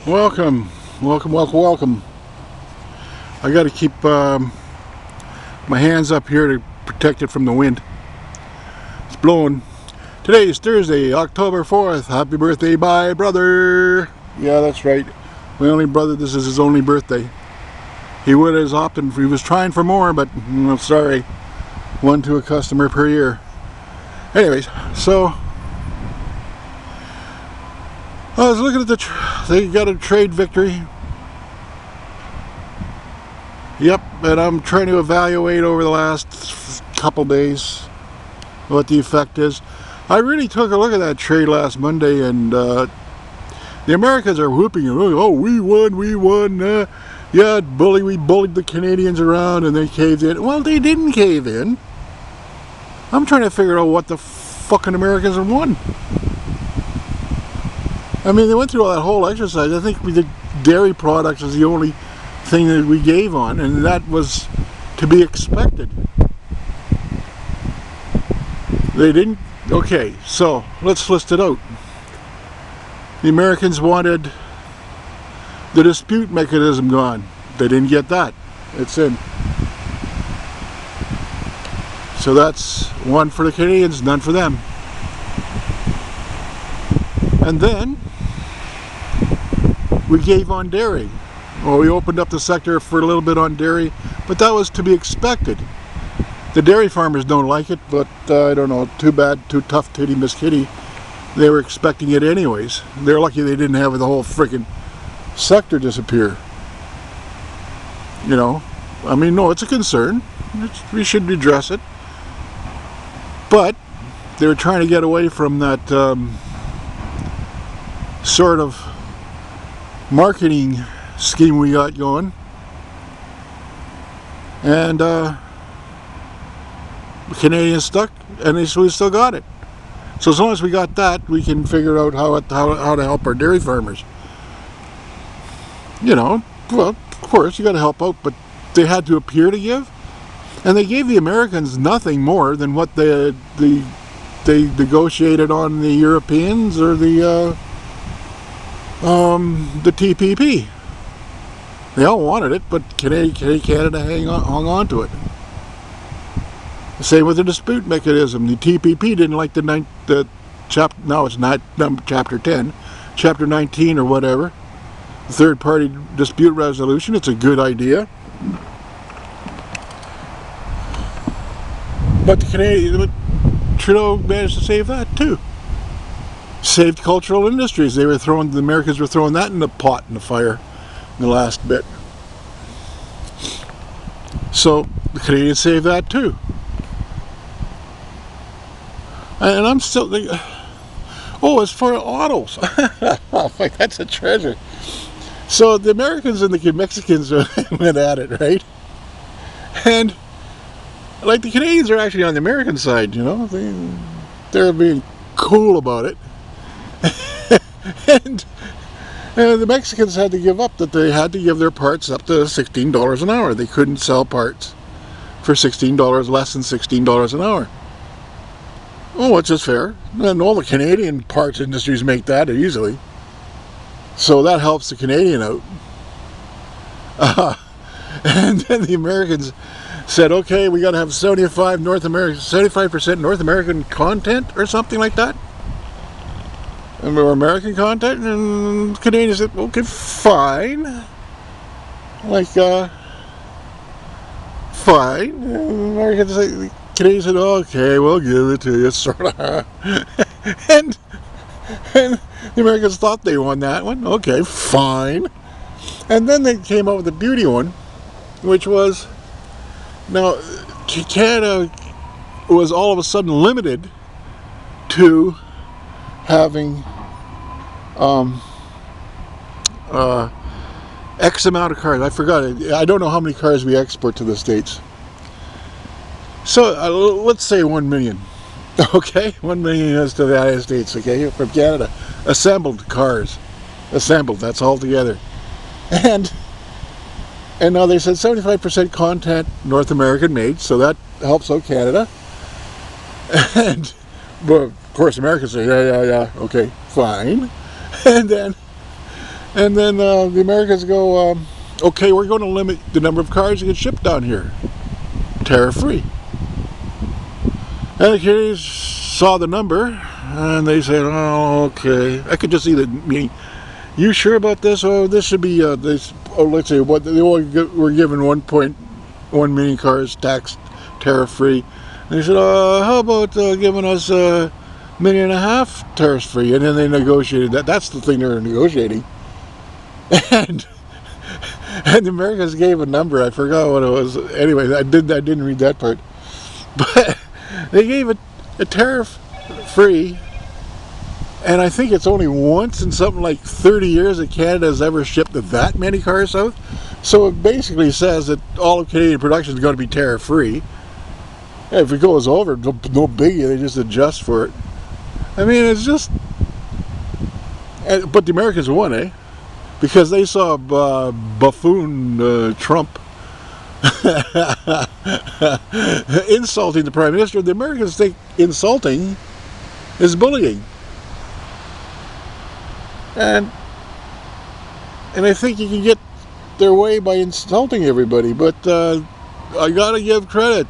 Welcome, welcome, welcome, welcome. I got to keep my hands up here to protect it from the wind. It's blowing. Today is Thursday, October 4th. Happy birthday, my brother. Yeah, that's right. My only brother, this is his only birthday. He would have opted, he was trying for more, but sorry. One to a customer per year. Anyways, so I was looking at they got a trade victory. Yep, and I'm trying to evaluate over the last couple days what the effect is. I really took a look at that trade last Monday, and the Americans are whooping, oh, we won, yeah, we bullied the Canadians around and they caved in. Well, they didn't cave in. I'm trying to figure out what the fucking Americans have won. I mean, they went through all that whole exercise. I think the dairy products is the only thing that we gave on, and that was to be expected. They didn't. Okay, so let's list it out. The Americans wanted the dispute mechanism gone. They didn't get that. It's in. So that's one for the Canadians, none for them. And then we gave on dairy. Well, we opened up the sector for a little bit on dairy, but that was to be expected. The dairy farmers don't like it, but I don't know, too bad, too tough, titty, Miss Kitty. They were expecting it anyways. They're lucky they didn't have the whole freaking sector disappear. You know, I mean, no, it's a concern. We should address it. But they were trying to get away from that sort of marketing scheme we got going, and the Canadians stuck, and we still got it. So as long as we got that, we can figure out how to help our dairy farmers. You know, well, of course you got to help out, but they had to appear to give. And they gave the Americans nothing more than what they negotiated on the Europeans or the TPP. They all wanted it, but Canada hung on to it. Same with the dispute mechanism. The TPP didn't like it's not chapter 10, chapter 19 or whatever. The third party dispute resolution. It's a good idea. But Trudeau managed to save that too. Saved cultural industries. The Americans were throwing that in the pot in the fire in the last bit. So the Canadians saved that too. And I'm still thinking, oh, it's for autos. Oh, that's a treasure. So the Americans and the Mexicans went at it, right? And like the Canadians are actually on the American side, you know, they're being cool about it. and the Mexicans had to give up that they had to give their parts up to $16 an hour. They couldn't sell parts for $16, less than $16 an hour. Oh, which is fair. And all the Canadian parts industries make that easily. So that helps the Canadian out. And then the Americans said, okay, we got to have 75% North American content or something like that. And we're American content, and Canadians said, okay, fine. Like, fine. And Canadians said, okay, we'll give it to you, sort of. and the Americans thought they won that one. Okay, fine. And then they came up with the beauty one, which was, now, Canada was all of a sudden limited to having X amount of cars. I forgot it. I don't know how many cars we export to the States. So let's say 1 million. Okay, 1 million is to the United States. Okay, from Canada, assembled cars, assembled. That's all together, and now they said 75% content North American made, so that helps out Canada. And but of course, Americans say, yeah, okay, fine. And And then the Americans go, okay, we're going to limit the number of cars you can ship down here, tariff-free. And the Canadians saw the number, and they said, oh, okay. I could just see the meaning. You sure about this? Oh, this should be this. Oh, let's say what they only were given 1.1 million cars taxed tariff-free. They said, how about giving us $1.5 million tariff-free? And then they negotiated that. That's the thing they were negotiating. And the Americans gave a number. I forgot what it was. Anyway, I didn't read that part. But they gave it a tariff-free. And I think it's only once in something like 30 years that Canada has ever shipped that many cars south. So it basically says that all of Canadian production is going to be tariff-free. If it goes over, no biggie, they just adjust for it. I mean, it's just... But the Americans won, eh? Because they saw buffoon Trump insulting the Prime Minister. The Americans think insulting is bullying. And I think you can get their way by insulting everybody, but I gotta give credit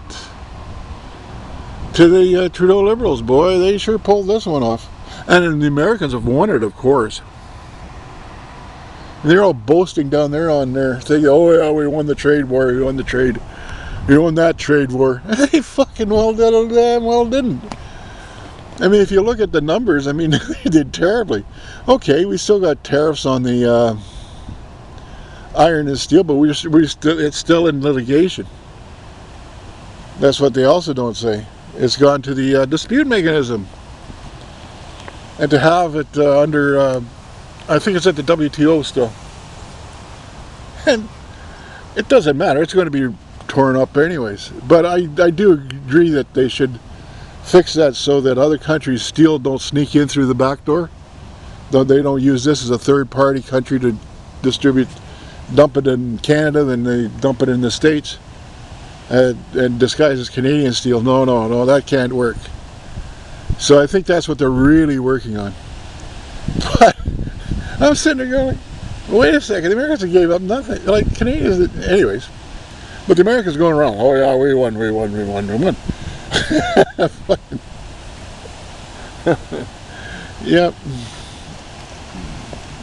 to the Trudeau Liberals, boy. They sure pulled this one off. And the Americans have won it, of course. And they're all boasting down there on their thing. Oh yeah, we won the trade war, we won the trade. We won that trade war. They fucking damn well didn't. I mean, if you look at the numbers, I mean, they did terribly. Okay, we still got tariffs on the iron and steel, but it's still in litigation. That's what they also don't say. It's gone to the dispute mechanism. And to have it under, I think it's at the WTO still. And it doesn't matter. It's going to be torn up anyways. But I do agree that they should fix that so that other countries' steel don't sneak in through the back door. Though they don't use this as a third-party country to distribute, dump it in Canada, then they dump it in the States and disguise as Canadian steel. No, that can't work. So I think that's what they're really working on. But I'm sitting there going, wait a second, the Americans gave up nothing. Like Canadians, anyways. But the Americans going around, oh yeah, we won. Yep.